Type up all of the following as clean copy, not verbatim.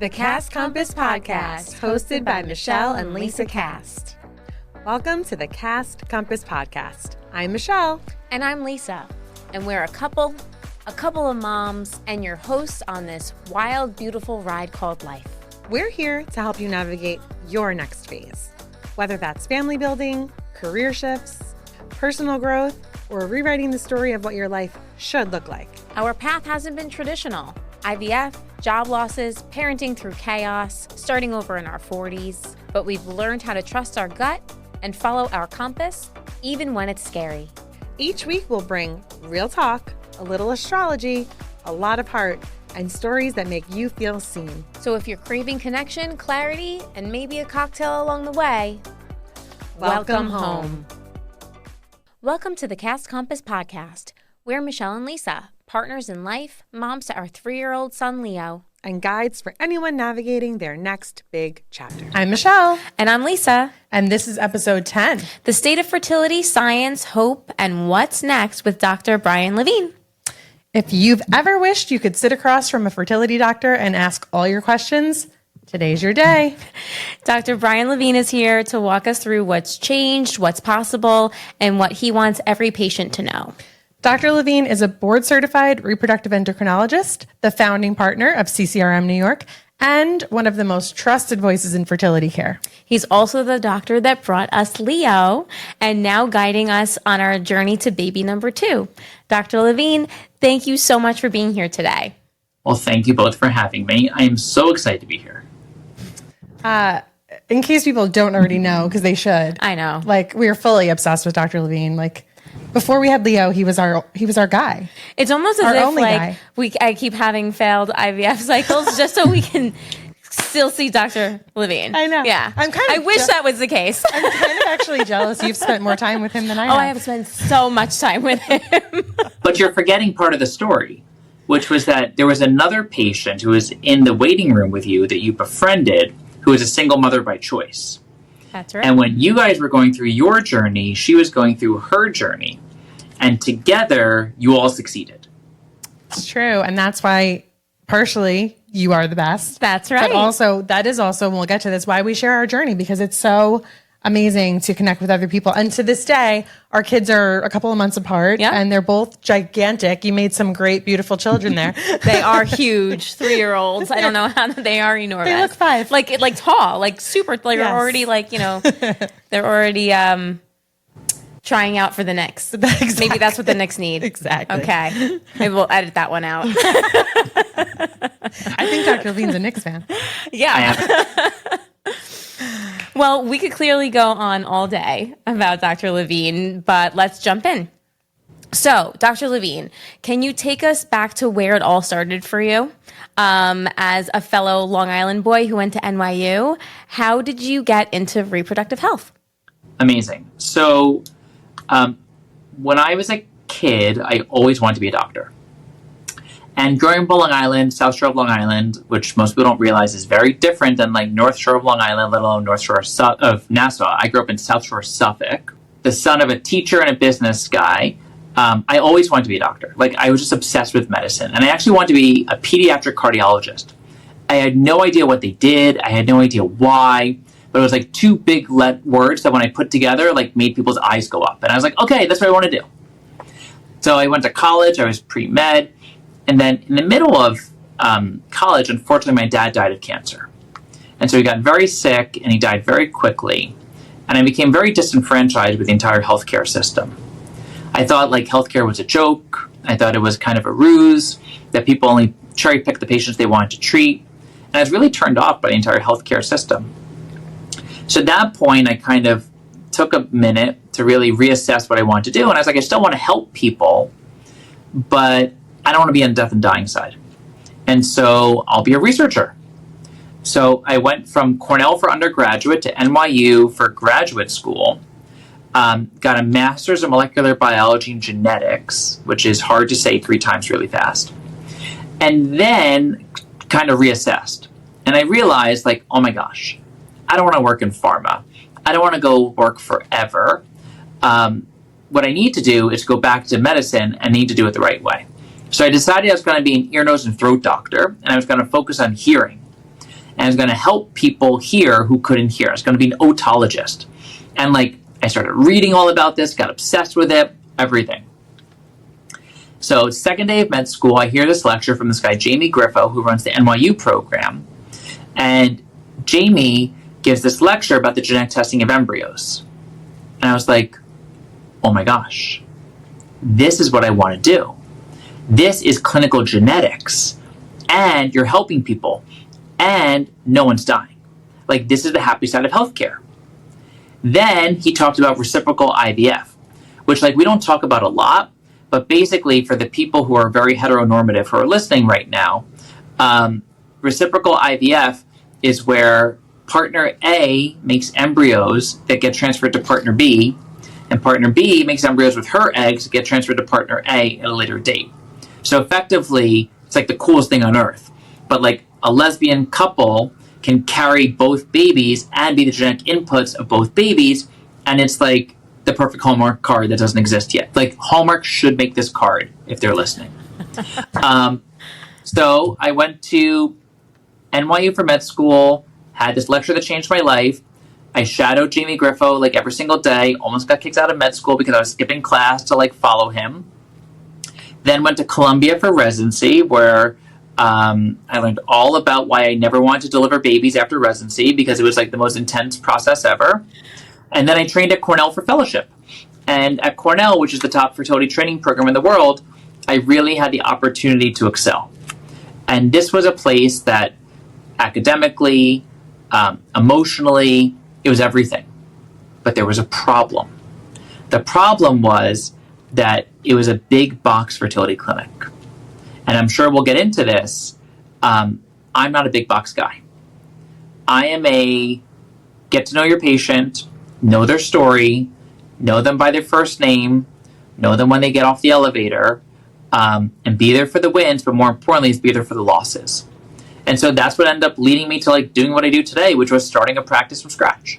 The Cast Compass Podcast, hosted by Michelle and Lisa Cast. Welcome to the Cast Compass Podcast. I'm Michelle. And I'm Lisa. And we're a couple of moms, and your hosts on this wild, beautiful ride called life. We're here to help you navigate your next phase, whether that's family building, career shifts, personal growth, or rewriting the story of what your life should look like. Our path hasn't been traditional. IVF, job losses, parenting through chaos, starting over in our 40s. But we've learned how to trust our gut and follow our compass, even when it's scary. Each week we'll bring real talk, a little astrology, a lot of heart, and stories that make you feel seen. So if you're craving connection, clarity, and maybe a cocktail along the way, welcome home. Welcome to the Cast Compass Podcast. We're Michelle and Lisa, partners in life, moms to our 3-year-old son, Leo. And guides for anyone navigating their next big chapter. I'm Michelle. And I'm Lisa. And this is episode 10. The State of Fertility, Science, Hope, and What's Next with Dr. Brian Levine. If you've ever wished you could sit across from a fertility doctor and ask all your questions, today's your day. Dr. Brian Levine is here to walk us through what's changed, what's possible, and what he wants every patient to know. Dr. Levine is a board-certified reproductive endocrinologist, the founding partner of CCRM New York, and one of the most trusted voices in fertility care. He's also the doctor that brought us Leo and now guiding us on our journey to baby number 2. Dr. Levine, thank you so much for being here today. Well, thank you both for having me. I am so excited to be here. In case people don't already know, because they should. I know. Like, we are fully obsessed with Dr. Levine. Like, before we had Leo, he was our guy. It's almost as if I keep having failed IVF cycles just so we can still see Dr. Levine. I know. Yeah. I wish that was the case. I'm kind of actually jealous. You've spent more time with him than I have. Oh, I have spent so much time with him. But you're forgetting part of the story, which was that there was another patient who was in the waiting room with you that you befriended, who was a single mother by choice. That's right. And when you guys were going through your journey, she was going through her journey. And together, you all succeeded. It's true. And that's why, partially, you are the best. That's right. But also, that is also, and we'll get to this, why we share our journey, because it's so amazing to connect with other people. And to this day, our kids are a couple of months apart, and they're both gigantic. You made some great, beautiful children there. They are huge 3-year-olds. I don't know how they are enormous. They look 5. Like tall, like super, like Yes. They're already they're already trying out for the Knicks. Exactly. Maybe that's what the Knicks need. Exactly. Okay. Maybe we'll edit that one out. I think Dr. Levine's a Knicks fan. Yeah. Well, we could clearly go on all day about Dr. Levine, but let's jump in. So, Dr. Levine, can you take us back to where it all started for you? As a fellow Long Island boy who went to NYU, how did you get into reproductive health? Amazing. So, when I was a kid, I always wanted to be a doctor. And growing up on Long Island, South Shore of Long Island, which most people don't realize is very different than like North Shore of Long Island, let alone North Shore of Nassau. I grew up in South Shore, Suffolk. The son of a teacher and a business guy, I always wanted to be a doctor. Like, I was just obsessed with medicine. And I actually wanted to be a pediatric cardiologist. I had no idea what they did. I had no idea why. But it was like 2 big words that when I put together, like made people's eyes go up. And I was like, okay, that's what I want to do. So I went to college. I was pre-med. And then in the middle of college, unfortunately, my dad died of cancer. And so he got very sick and he died very quickly. And I became very disenfranchised with the entire healthcare system. I thought like healthcare was a joke. I thought it was kind of a ruse, that people only cherry pick the patients they wanted to treat. And I was really turned off by the entire healthcare system. So at that point, I kind of took a minute to really reassess what I wanted to do. And I was like, I still want to help people, but I don't want to be on the death and dying side. And so I'll be a researcher. So I went from Cornell for undergraduate to NYU for graduate school, got a master's in molecular biology and genetics, which is hard to say 3 times really fast, and then kind of reassessed. And I realized, like, oh my gosh, I don't want to work in pharma. I don't want to go work forever. What I need to do is go back to medicine and need to do it the right way. So I decided I was going to be an ear, nose, and throat doctor, and I was going to focus on hearing. and I was going to help people hear who couldn't hear. I was going to be an otologist. And like, I started reading all about this, got obsessed with it, everything. So second day of med school, I hear this lecture from this guy, Jamie Griffo, who runs the NYU program. And Jamie gives this lecture about the genetic testing of embryos. And I was like, oh my gosh, this is what I want to do. This is clinical genetics, and you're helping people, and no one's dying. Like, this is the happy side of healthcare. Then he talked about reciprocal IVF, which like we don't talk about a lot, but basically for the people who are very heteronormative who are listening right now, reciprocal IVF is where partner A makes embryos that get transferred to partner B, and partner B makes embryos with her eggs that get transferred to partner A at a later date. So effectively, it's like the coolest thing on earth. But like a lesbian couple can carry both babies and be the genetic inputs of both babies, and it's like the perfect Hallmark card that doesn't exist yet. Like, Hallmark should make this card if they're listening. So I went to NYU for med school, had this lecture that changed my life. I shadowed Jamie Griffo like every single day, almost got kicked out of med school because I was skipping class to like follow him. Then went to Columbia for residency, where I learned all about why I never wanted to deliver babies after residency, because it was like the most intense process ever. And then I trained at Cornell for fellowship. And at Cornell, which is the top fertility training program in the world, I really had the opportunity to excel. And this was a place that academically, emotionally, it was everything. But there was a problem. The problem was that it was a big box fertility clinic. And I'm sure we'll get into this. I'm not a big box guy. I am a get to know your patient, know their story, know them by their first name, know them when they get off the elevator, and be there for the wins, but more importantly is be there for the losses. And so that's what ended up leading me to like doing what I do today, which was starting a practice from scratch.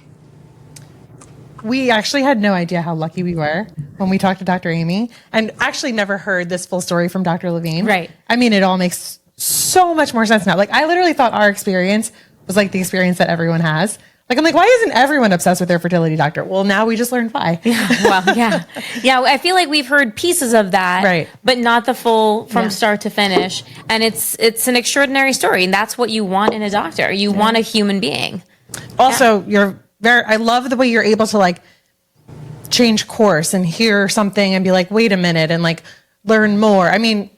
We actually had no idea how lucky we were when we talked to Dr. Amy, and actually never heard this full story from Dr. Levine. Right. I mean, it all makes so much more sense now. Like, I literally thought our experience was like the experience that everyone has. Like, I'm like, why isn't everyone obsessed with their fertility doctor? Well, now we just learned why. Well, yeah. Yeah, I feel like we've heard pieces of that, right, but not the full from start to finish. And it's an extraordinary story, and that's what you want in a doctor. You want a human being. Also, I love the way you're able to like change course and hear something and be like, wait a minute, and like learn more. I mean,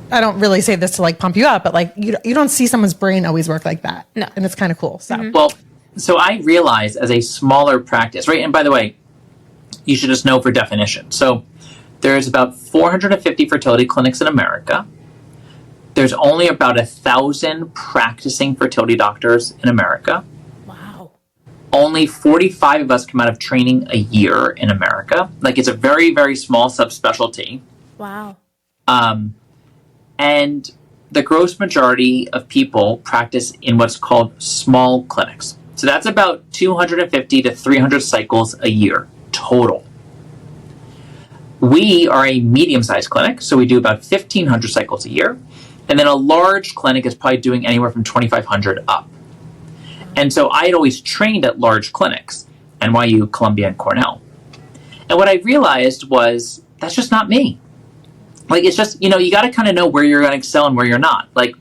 I don't really say this to like pump you up, but like you don't see someone's brain always work like that. No. And it's kind of cool. So, Well, so I realized as a smaller practice, right? And by the way, you should just know for definition. So there's about 450 fertility clinics in America. There's only about 1,000 practicing fertility doctors in America. Wow. Only 45 of us come out of training a year in America. Like, it's a very, very small subspecialty. Wow. And the gross majority of people practice in what's called small clinics. So that's about 250 to 300 cycles a year total. We are a medium-sized clinic, so we do about 1,500 cycles a year. And then a large clinic is probably doing anywhere from 2,500 up. And so I had always trained at large clinics, NYU, Columbia, and Cornell. And what I realized was, that's just not me. Like, it's just, you got to kind of know where you're going to excel and where you're not. Like,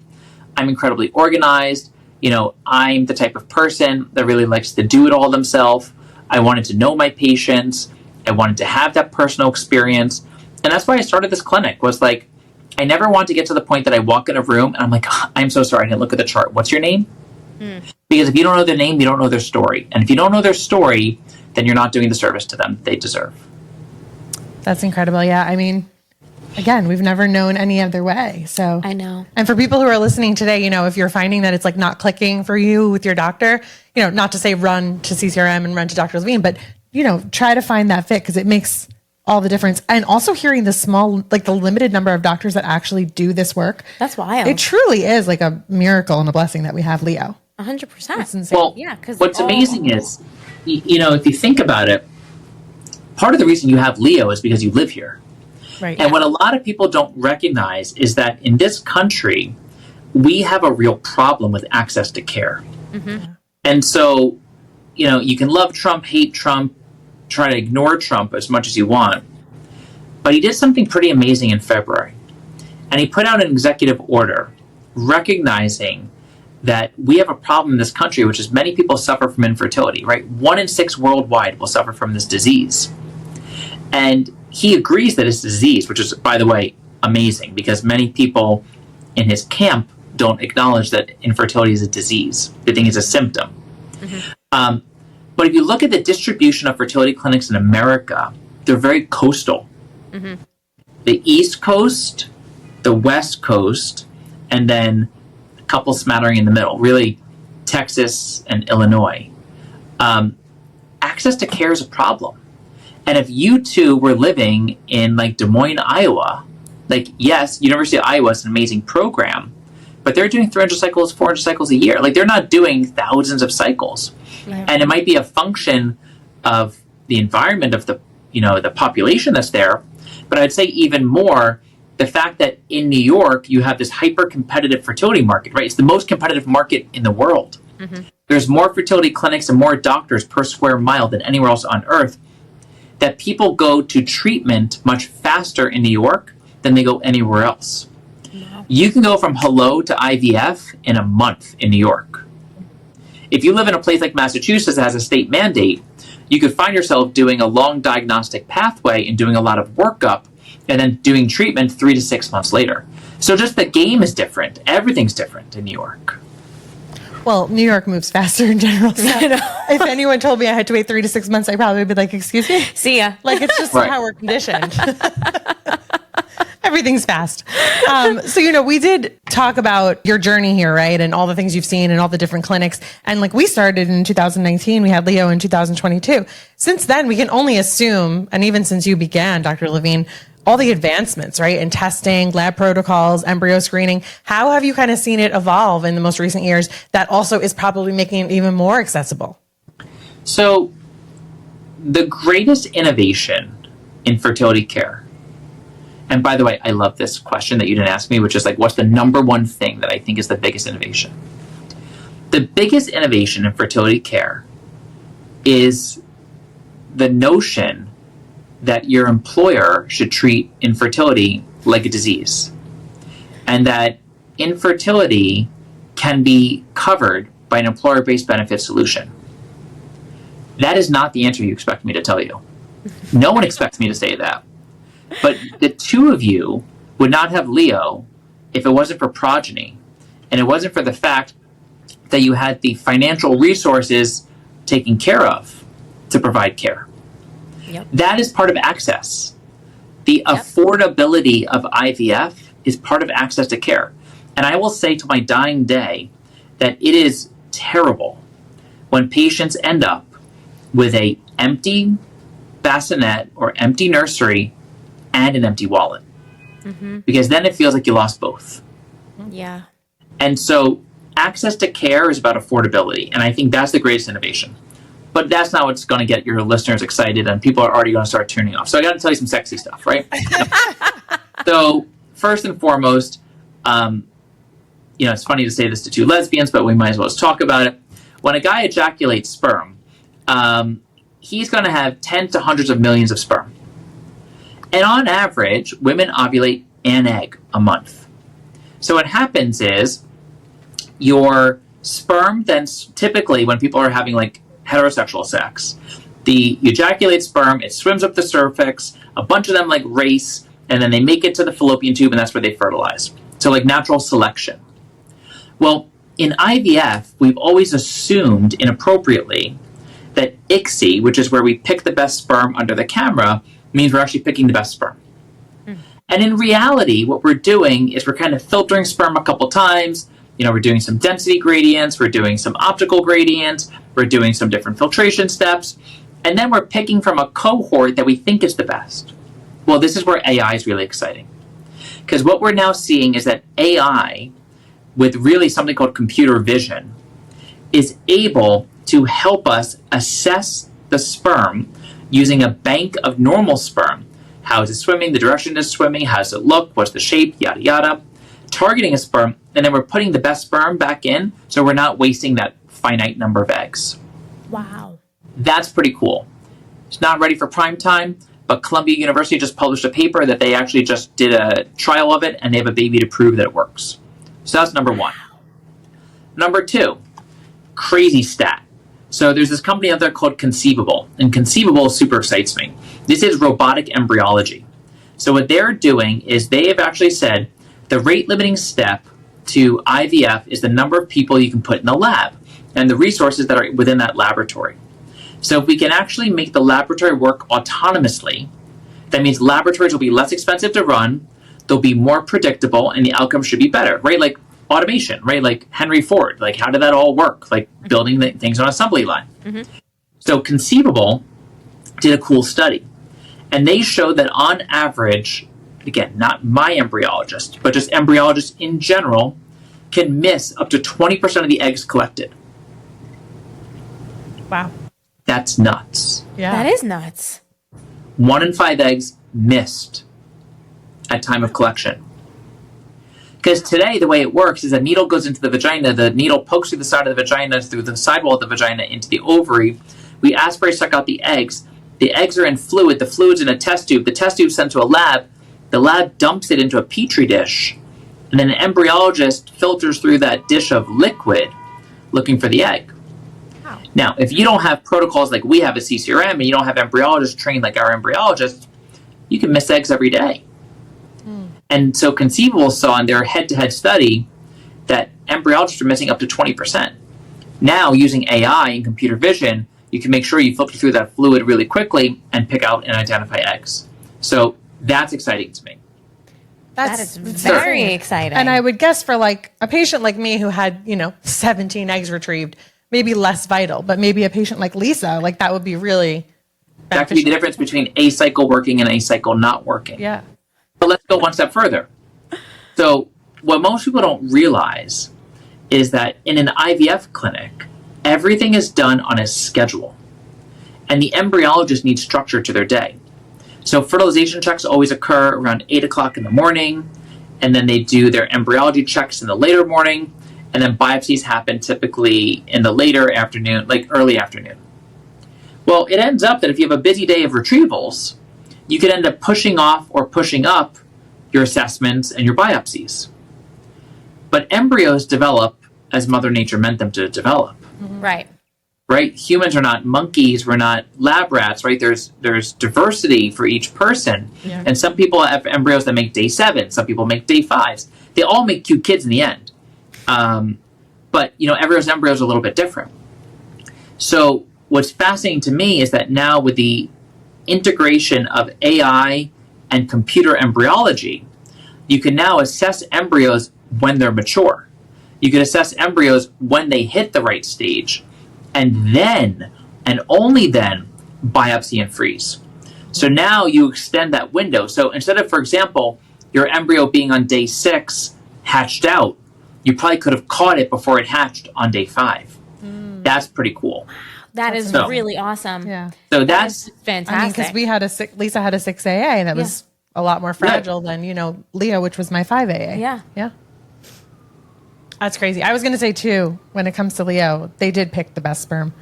I'm incredibly organized. I'm the type of person that really likes to do it all themselves. I wanted to know my patients. I wanted to have that personal experience. And that's why I started this clinic, was like, I never want to get to the point that I walk in a room and I'm like, I'm so sorry, I didn't look at the chart. What's your name? Because if you don't know their name, you don't know their story. And if you don't know their story, then you're not doing the service to them they deserve. That's incredible. Yeah. I mean, again, we've never known any other way. So I know. And for people who are listening today, if you're finding that it's like not clicking for you with your doctor, not to say run to CCRM and run to Dr. Levine, but, try to find that fit, because it makes all the difference. And also hearing the small, like the limited number of doctors that actually do this work. That's wild. It truly is like a miracle and a blessing that we have Leo. 100%. That's insane. Well, yeah, because what's amazing is, if you think about it, part of the reason you have Leo is because you live here. Right. And what a lot of people don't recognize is that in this country, we have a real problem with access to care. And so, you can love Trump, hate Trump, try to ignore Trump as much as you want. But he did something pretty amazing in February. And he put out an executive order recognizing that we have a problem in this country, which is many people suffer from infertility, right? 1 in 6 worldwide will suffer from this disease. And he agrees that it's a disease, which is, by the way, amazing, because many people in his camp don't acknowledge that infertility is a disease. They think it's a symptom. But if you look at the distribution of fertility clinics in America, they're very coastal. The East Coast, the West Coast, and then a couple smattering in the middle, really Texas and Illinois. Access to care is a problem. And if you two were living in like Des Moines, Iowa, like, yes, University of Iowa is an amazing program, but they're doing 300 cycles, 400 cycles a year. Like, they're not doing thousands of cycles. And it might be a function of the environment of the population that's there. But I'd say even more, the fact that in New York, you have this hyper-competitive fertility market, right? It's the most competitive market in the world. There's more fertility clinics and more doctors per square mile than anywhere else on earth, that people go to treatment much faster in New York than they go anywhere else. You can go from hello to IVF in a month in New York. If you live in a place like Massachusetts that has a state mandate, you could find yourself doing a long diagnostic pathway and doing a lot of workup and then doing treatment 3 to 6 months later. So just the game is different. Everything's different in New York. Well, New York moves faster in general. So if anyone told me I had to wait 3 to 6 months, I'd probably be like, excuse me? See ya. Like, it's just how we're conditioned. Everything's fast. So, we did talk about your journey here, right? And all the things you've seen and all the different clinics. And like, we started in 2019, we had Leo in 2022. Since then, we can only assume, and even since you began, Dr. Levine, all the advancements, right? In testing, lab protocols, embryo screening. How have you kind of seen it evolve in the most recent years that also is probably making it even more accessible? So the greatest innovation in fertility care, and by the way, I love this question that you didn't ask me, which is like, what's the number one thing that I think is the biggest innovation? The biggest innovation in fertility care is the notion that your employer should treat infertility like a disease, and that infertility can be covered by an employer-based benefit solution. That is not the answer you expect me to tell you. No one expects me to say that. But the two of you would not have Leo if it wasn't for progeny, and it wasn't for the fact that you had the financial resources taken care of to provide care. That is part of access. The affordability of IVF is part of access to care. And I will say to my dying day that it is terrible when patients end up with an empty bassinet or empty nursery and an empty wallet. Because then it feels like you lost both. Yeah. And so access to care is about affordability. And I think that's the greatest innovation. But that's not what's going to get your listeners excited, and people are already going to start tuning off. So I got to tell you some sexy stuff, right? So first and foremost, it's funny to say this to two lesbians, but we might as well just talk about it. When a guy ejaculates sperm, he's going to have tens to hundreds of millions of sperm. And on average, women ovulate an egg a month. So what happens is your sperm then typically, when people are having like heterosexual sex, you ejaculate sperm, it swims up the cervix, a bunch of them like race, and then they make it to the fallopian tube, and that's where they fertilize. So like natural selection. Well, in IVF, we've always assumed inappropriately that ICSI, which is where we pick the best sperm under the camera, means we're actually picking the best sperm. And in reality, what we're doing is we're kind of filtering sperm a couple times. We're doing some density gradients, we're doing some optical gradients, we're doing some different filtration steps, and then we're picking from a cohort that we think is the best. Well, this is where AI is really exciting. Because what we're now seeing is that AI, with really something called computer vision, is able to help us assess the sperm using a bank of normal sperm. How is it swimming? The direction it's swimming? How does it look? What's the shape? Yada, yada. targeting a sperm, and then we're putting the best sperm back in, so we're not wasting that finite number of eggs. Wow. That's pretty cool. It's not ready for prime time, but Columbia University just published a paper that they actually just did a trial of it, and they have a baby to prove that it works. So that's number one. Number two, crazy stat. So there's this company out there called Conceivable, and Conceivable super excites me. This is robotic embryology. So what they're doing is they have actually said the rate-limiting step to IVF is the number of people you can put in the lab and the resources that are within that laboratory. So if we can actually make the laboratory work autonomously, that means laboratories will be less expensive to run, they'll be more predictable, and the outcome should be better, right? Like automation, right? Like Henry Ford, like how did that all work? Like building things on an assembly line. Mm-hmm. So Conceivable did a cool study, and they showed that on average, again, not my embryologist, but just embryologists in general, can miss up to 20% of the eggs collected. Wow. That's nuts. Yeah. That is nuts. 1 in 5 eggs missed at time of collection. Because today, the way it works is a needle goes into the vagina, the needle pokes through the side of the vagina, through the sidewall of the vagina, into the ovary. We aspirate, suck out the eggs. The eggs are in fluid. The fluid's in a test tube. The test tube's sent to a lab. The lab dumps it into a petri dish. And then an embryologist filters through that dish of liquid looking for the egg. Wow. Now, if you don't have protocols like we have at CCRM and you don't have embryologists trained like our embryologists, you can miss eggs every day. And so Conceivable saw in their head-to-head study that embryologists are missing up to 20%. Now, using AI and computer vision, you can make sure you filter through that fluid really quickly and pick out and identify eggs. So that's exciting to me. That is very exciting. And I would guess for like a patient like me who had, 17 eggs retrieved, maybe less vital, but maybe a patient like Lisa, like that would be really beneficial. That could be the difference between a cycle working and a cycle not working. Yeah. But let's go one step further. So what most people don't realize is that in an IVF clinic, everything is done on a schedule. And the embryologist needs structure to their day. So fertilization checks always occur around 8 o'clock in the morning, and then they do their embryology checks in the later morning, and then biopsies happen typically in the later afternoon, like early afternoon. Well, it ends up that if you have a busy day of retrievals, you could end up pushing off or pushing up your assessments and your biopsies. But embryos develop as Mother Nature meant them to develop. Right. Right? Humans are not monkeys. We're not lab rats, right? There's diversity for each person. Yeah. And some people have embryos that make day 7. Some people make day 5s. They all make cute kids in the end. But, everyone's embryo is a little bit different. So what's fascinating to me is that now with the integration of AI and computer embryology, you can now assess embryos when they're mature. You can assess embryos when they hit the right stage, and then, and only then, biopsy and freeze. So now you extend that window. So instead of, for example, your embryo being on day 6 hatched out, you probably could have caught it before it hatched on day 5. That's pretty cool. That is really awesome. Yeah. So that's fantastic. Because Lisa had a 6AA, and that was a lot more fragile than, Leo, which was my 5AA. Yeah. Yeah. That's crazy. I was going to say, too, when it comes to Leo, they did pick the best sperm.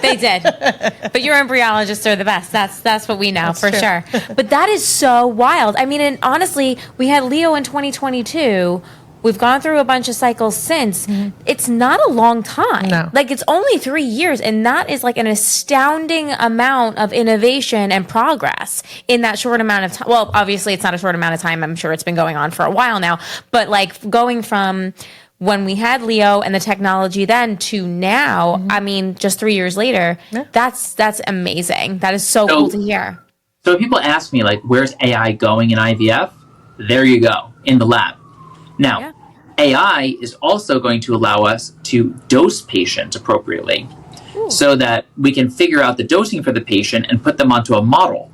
They did. But your embryologists are the best. That's what we know for sure. But that is so wild. I mean, and honestly, we had Leo in 2022. We've gone through a bunch of cycles since. Mm-hmm. It's not a long time. No. Like, it's only 3 years, and that is like an astounding amount of innovation and progress in that short amount of time. Well, obviously, it's not a short amount of time. I'm sure it's been going on for a while now. But, like, going from when we had Leo and the technology then to now, I mean, just 3 years later, that's amazing. That is so cool to hear. So people ask me, like, where's AI going in IVF? There you go, in the lab. Now, AI is also going to allow us to dose patients appropriately so that we can figure out the dosing for the patient and put them onto a model.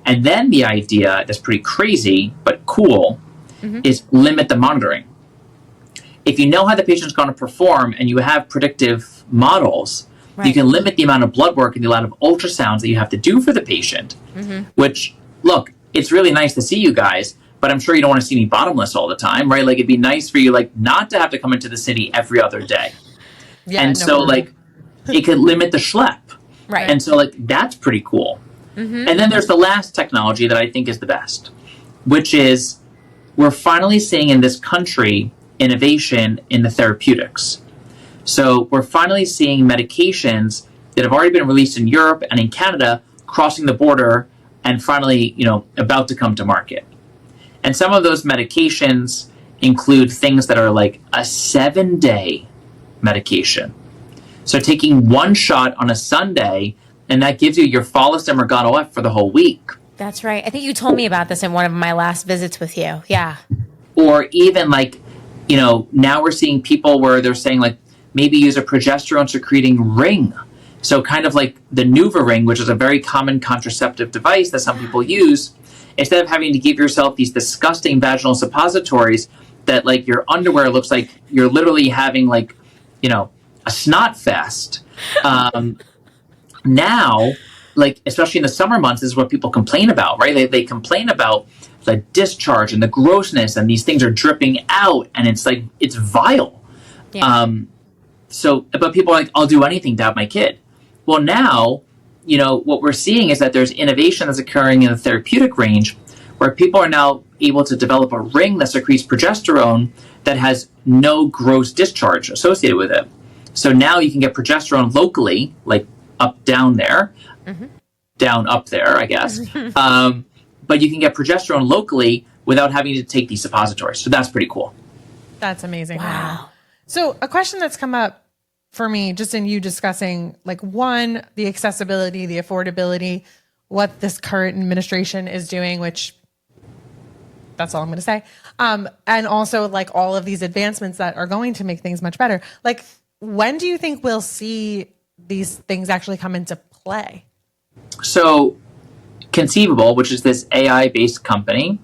And then the idea that's pretty crazy but cool is limit the monitoring. If you know how the patient's going to perform and you have predictive models, you can limit the amount of blood work and the amount of ultrasounds that you have to do for the patient, which, look, it's really nice to see you guys, but I'm sure you don't want to see me bottomless all the time, right? Like, it'd be nice for you, like, not to have to come into the city every other day. Yeah, and so, like, it could limit the schlep. Right. And so, like, that's pretty cool. And then there's the last technology that I think is the best, which is we're finally seeing in this country innovation in the therapeutics. So we're finally seeing medications that have already been released in Europe and in Canada crossing the border and finally, about to come to market. And some of those medications include things that are like a 7-day medication. So taking one shot on a Sunday, and that gives you your Follis and Morgado F for the whole week. That's right. I think you told me about this in one of my last visits with you. Yeah. Or even like, now we're seeing people where they're saying like, maybe use a progesterone secreting ring. So kind of like the Nuva ring, which is a very common contraceptive device that some people use, instead of having to give yourself these disgusting vaginal suppositories that like your underwear looks like you're literally having like, a snot fest. Now, like, especially in the summer months, this is what people complain about, right? They complain about the discharge and the grossness, and these things are dripping out, and it's like, it's vile. Yeah. But people are like, I'll do anything to have my kid. Well, now, what we're seeing is that there's innovation that's occurring in the therapeutic range where people are now able to develop a ring that secretes progesterone that has no gross discharge associated with it. So now you can get progesterone locally, like up, down there, down, up there, I guess. But you can get progesterone locally without having to take these suppositories. So that's pretty cool. That's amazing. Wow. So a question that's come up for me, just in you discussing, like, one, the accessibility, the affordability, what this current administration is doing, which that's all I'm going to say. And also like all of these advancements that are going to make things much better. Like, when do you think we'll see these things actually come into play? So Conceivable, which is this AI-based company,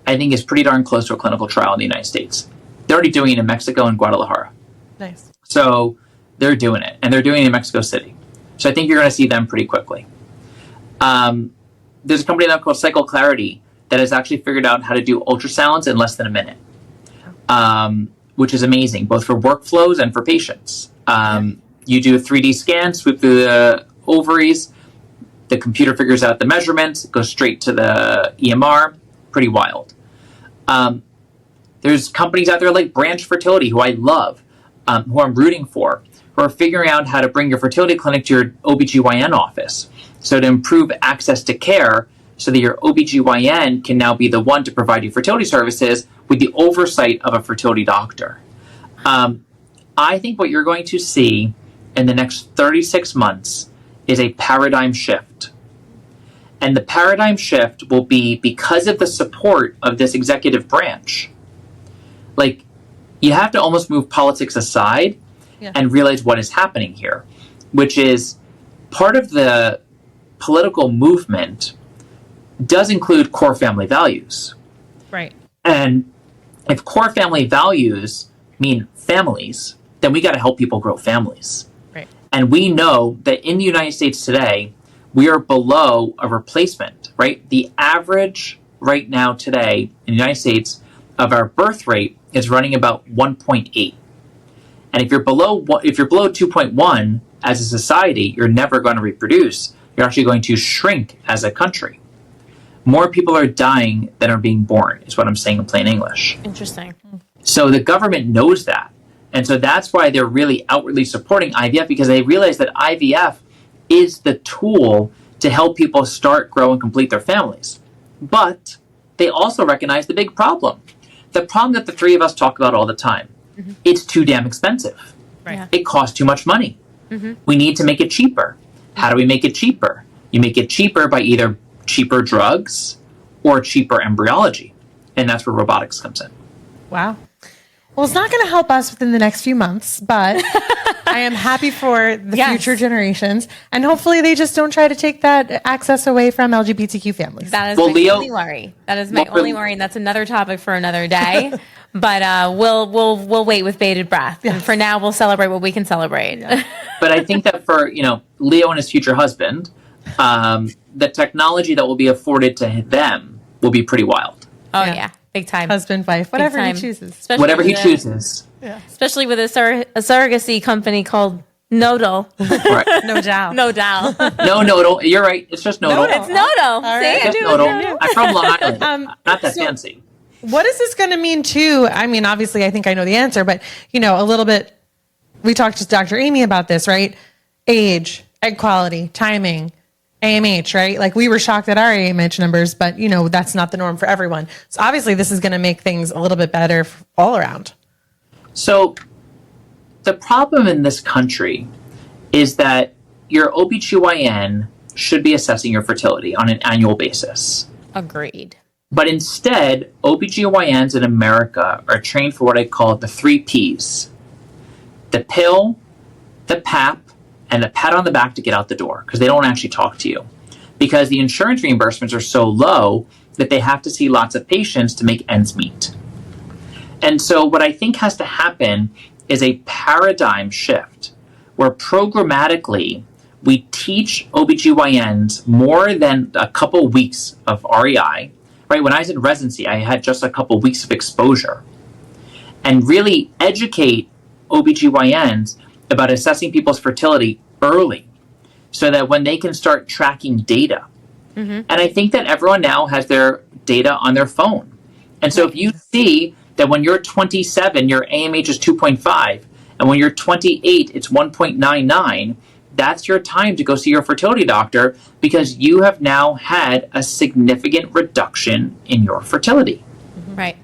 I think is pretty darn close to a clinical trial in the United States. They're already doing it in Mexico and Guadalajara. Nice. So they're doing it, and they're doing it in Mexico City. So I think you're going to see them pretty quickly. There's a company now called Cycle Clarity that has actually figured out how to do ultrasounds in less than a minute, which is amazing, both for workflows and for patients. You do a 3D scan, swoop through the ovaries, the computer figures out the measurements, goes straight to the EMR. Pretty wild. There's companies out there like Branch Fertility, who I love, who I'm rooting for, who are figuring out how to bring your fertility clinic to your OBGYN office. So to improve access to care so that your OBGYN can now be the one to provide you fertility services with the oversight of a fertility doctor. I think what you're going to see in the next 36 months is a paradigm shift. And the paradigm shift will be because of the support of this executive branch. Like, you have to almost move politics aside and realize what is happening here, which is part of the political movement does include core family values. Right. And if core family values mean families, then we got to help people grow families. Right. And we know that in the United States today, we are below a replacement, right? The average right now today in the United States of our birth rate is running about 1.8. And if you're below 2.1 as a society, you're never going to reproduce. You're actually going to shrink as a country. More people are dying than are being born, is what I'm saying in plain English. Interesting. So the government knows that. And so that's why they're really outwardly supporting IVF, because they realize that IVF is the tool to help people start, grow, and complete their families. But they also recognize the big problem. The problem that the three of us talk about all the time. It's too damn expensive. Right. Yeah. It costs too much money. We need to make it cheaper. How do we make it cheaper? You make it cheaper by either cheaper drugs or cheaper embryology. And that's where robotics comes in. Wow. Well, it's not going to help us within the next few months, but I am happy for the future generations. And hopefully they just don't try to take that access away from LGBTQ families. That is my only worry. That is my only worry. And that's another topic for another day. But we'll wait with bated breath. Yes. And for now, we'll celebrate what we can celebrate. Yeah. But I think that for, Leo and his future husband, the technology that will be afforded to them will be pretty wild. Oh yeah, big time. Husband, wife, whatever he time. chooses. Especially Whatever he with chooses. Especially with a surrogacy company called Nodal. Right. No doubt. Nodal. No, Nodal. You're right. It's just Nodal. It's Nodal. All See, right. I Just knew it was Nodal. Nodal. I'm from Long Island. Not that fancy. What is this going to mean too? I mean, obviously, I think I know the answer, but a little bit. We talked to Dr. Amy about this, right? Age, egg quality, timing, AMH, right? Like we were shocked at our AMH numbers, but that's not the norm for everyone. So obviously, this is going to make things a little bit better all around. So the problem in this country is that your OBGYN should be assessing your fertility on an annual basis. Agreed. But instead, OBGYNs in America are trained for what I call the 3 Ps. The pill, the PAP, and the pat on the back to get out the door, because they don't actually talk to you. Because the insurance reimbursements are so low that they have to see lots of patients to make ends meet. And so what I think has to happen is a paradigm shift where programmatically we teach OBGYNs more than a couple weeks of REI. Right? When I was in residency, I had just a couple weeks of exposure. And really educate OBGYNs about assessing people's fertility early so that when they can start tracking data. And I think that everyone now has their data on their phone. And so if you see that when you're 27, your AMH is 2.5, and when you're 28, it's 1.99, that's your time to go see your fertility doctor because you have now had a significant reduction in your fertility. Right.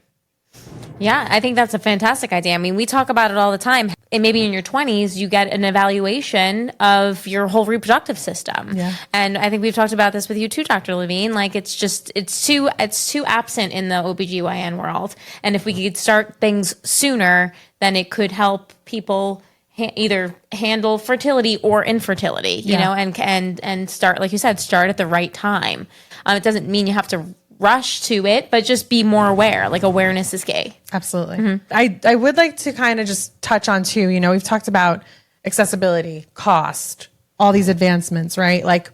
Yeah, I think that's a fantastic idea. I mean, we talk about it all the time. And maybe in your 20s, you get an evaluation of your whole reproductive system. Yeah. And I think we've talked about this with you too, Dr. Levine. Like it's too absent in the OBGYN world. And if we could start things sooner, then it could help people either handle fertility or infertility, you know, and start, like you said, start at the right time. It doesn't mean you have to rush to it, but just be more aware. Like awareness is key. Absolutely. I would like to kind of just touch on too, we've talked about accessibility, cost, all these advancements, right? Like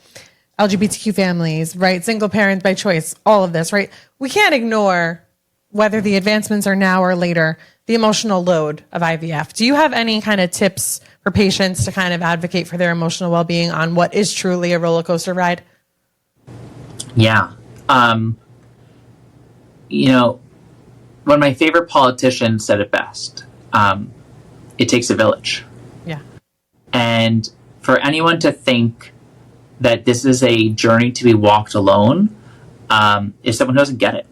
LGBTQ families, right? Single parent by choice, all of this, right? We can't ignore whether the advancements are now or later, the emotional load of IVF. Do you have any kind of tips for patients to kind of advocate for their emotional well-being on what is truly a roller coaster ride? Yeah. One of my favorite politicians said it best. It takes a village. Yeah. And for anyone to think that this is a journey to be walked alone is someone who doesn't get it.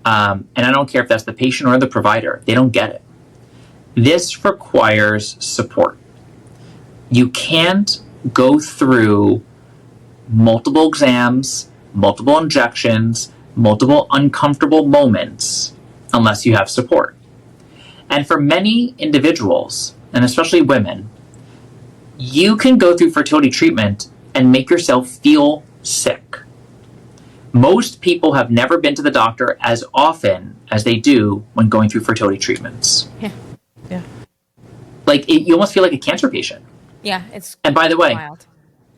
And I don't care if that's the patient or the provider. They don't get it. This requires support. You can't go through multiple exams, multiple injections, multiple uncomfortable moments unless you have support. And for many individuals, and especially women, you can go through fertility treatment and make yourself feel sick. Most people have never been to the doctor as often as they do when going through fertility treatments. Yeah. Yeah. Like you almost feel like a cancer patient. Yeah. It's And by the way, wild.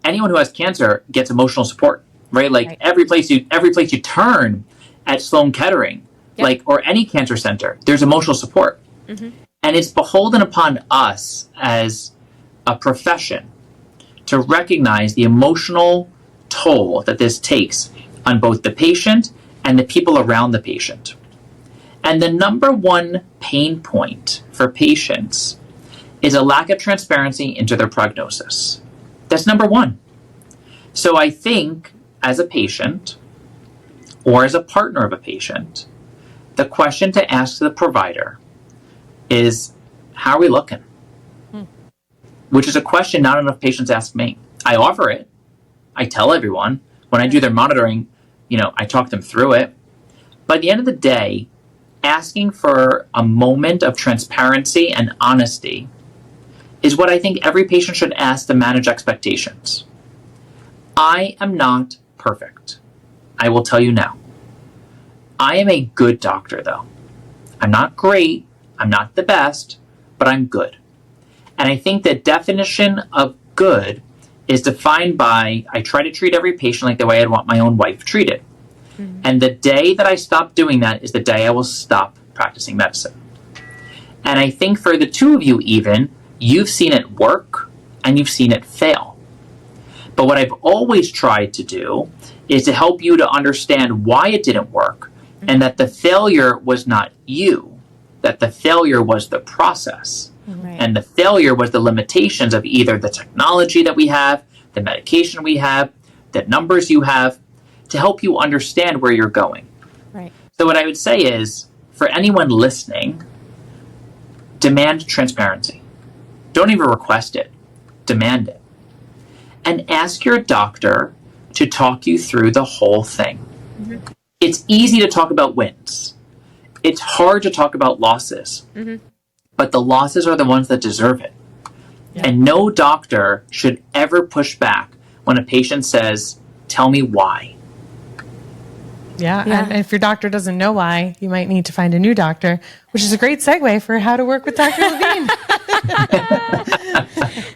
anyone who has cancer gets emotional support, right? Like every place you turn at Sloan Kettering, or any cancer center, there's emotional support. And it's beholden upon us as a profession to recognize the emotional toll that this takes on both the patient and the people around the patient. And the number one pain point for patients is a lack of transparency into their prognosis. That's number one. So I think as a patient or as a partner of a patient, the question to ask the provider is, how are we looking? Which is a question not enough patients ask me. I offer it. I tell everyone. When I do their monitoring, I talk them through it. But at the end of the day, asking for a moment of transparency and honesty is what I think every patient should ask to manage expectations. I am not perfect. I will tell you now. I am a good doctor, though. I'm not great. I'm not the best, but I'm good. And I think the definition of good is defined by, I try to treat every patient like the way I'd want my own wife treated. And the day that I stop doing that is the day I will stop practicing medicine. And I think for the two of you even, you've seen it work and you've seen it fail. But what I've always tried to do is to help you to understand why it didn't work and that the failure was not you, that the failure was the process. Right. And the failure was the limitations of either the technology that we have, the medication we have, the numbers you have, to help you understand where you're going. Right. So what I would say is, for anyone listening, demand transparency. Don't even request it. Demand it. And ask your doctor to talk you through the whole thing. Mm-hmm. It's easy to talk about wins. It's hard to talk about losses. Mm-hmm. But the losses are the ones that deserve it. Yeah. And no doctor should ever push back when a patient says, tell me why. Yeah, and if your doctor doesn't know why, you might need to find a new doctor, which is a great segue for how to work with Dr. Levine.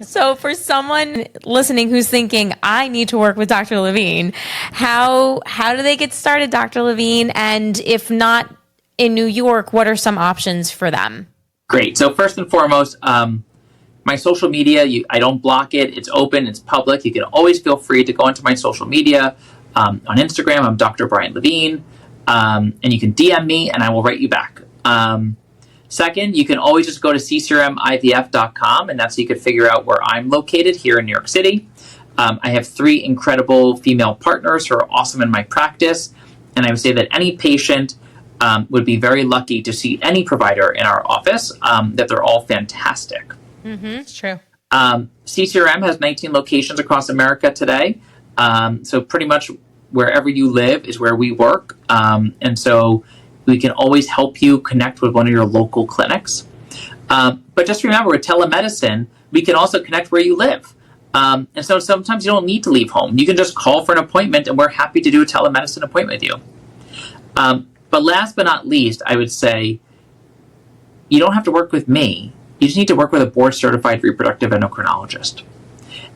So for someone listening who's thinking, I need to work with Dr. Levine, how do they get started, Dr. Levine? And if not in New York, what are some options for them? Great. So first and foremost, my social media, I don't block it. It's open. It's public. You can always feel free to go into my social media. On Instagram, I'm Dr. Brian Levine. And you can DM me and I will write you back. Second, you can always just go to CCRMIVF.com, and that's so you can figure out where I'm located here in New York City. I have 3 incredible female partners who are awesome in my practice. And I would say that any patient would be very lucky to see any provider in our office, that they're all fantastic. Mm-hmm. It's true. CCRM has 19 locations across America today. So pretty much wherever you live is where we work. And so we can always help you connect with one of your local clinics. But just remember, with telemedicine, we can also connect where you live. And so sometimes you don't need to leave home. You can just call for an appointment and we're happy to do a telemedicine appointment with you. But last but not least, I would say you don't have to work with me. You just need to work with a board-certified reproductive endocrinologist.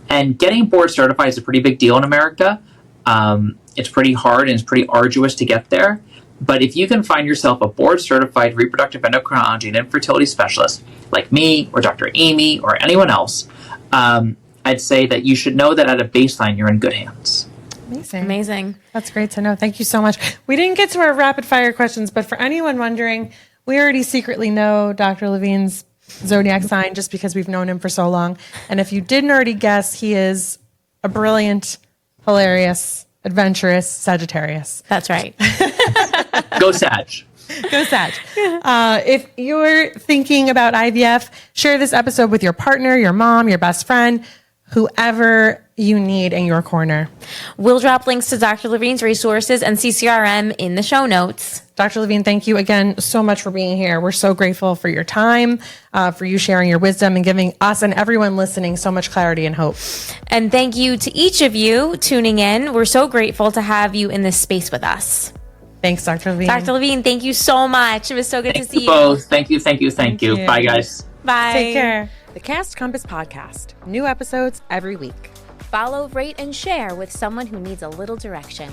And getting board certified is a pretty big deal in America. It's pretty hard and it's pretty arduous to get there. But if you can find yourself a board-certified reproductive endocrinology and infertility specialist, like me or Dr. Amy or anyone else, I'd say that you should know that at a baseline, you're in good hands. Amazing. That's great to know. Thank you so much. We didn't get to our rapid fire questions, but for anyone wondering, we already secretly know Dr. Levine's zodiac sign just because we've known him for so long. And if you didn't already guess, he is a brilliant, hilarious, adventurous Sagittarius. That's right. Go Sag. Go Sag. If you're thinking about IVF, share this episode with your partner, your mom, your best friend, whoever you need in your corner. We'll drop links to Dr. Levine's resources and CCRM in the show notes. Dr. Levine, thank you again so much for being here. We're so grateful for your time, for you sharing your wisdom and giving us and everyone listening so much clarity and hope. And thank you to each of you tuning in. We're so grateful to have you in this space with us. Thanks, Dr. Levine. Dr. Levine, thank you so much. It was so good to see you. Both. Thank you. Thank you. Bye, guys. Bye. Take care. The Cast Compass Podcast. New episodes every week. Follow, rate, and share with someone who needs a little direction.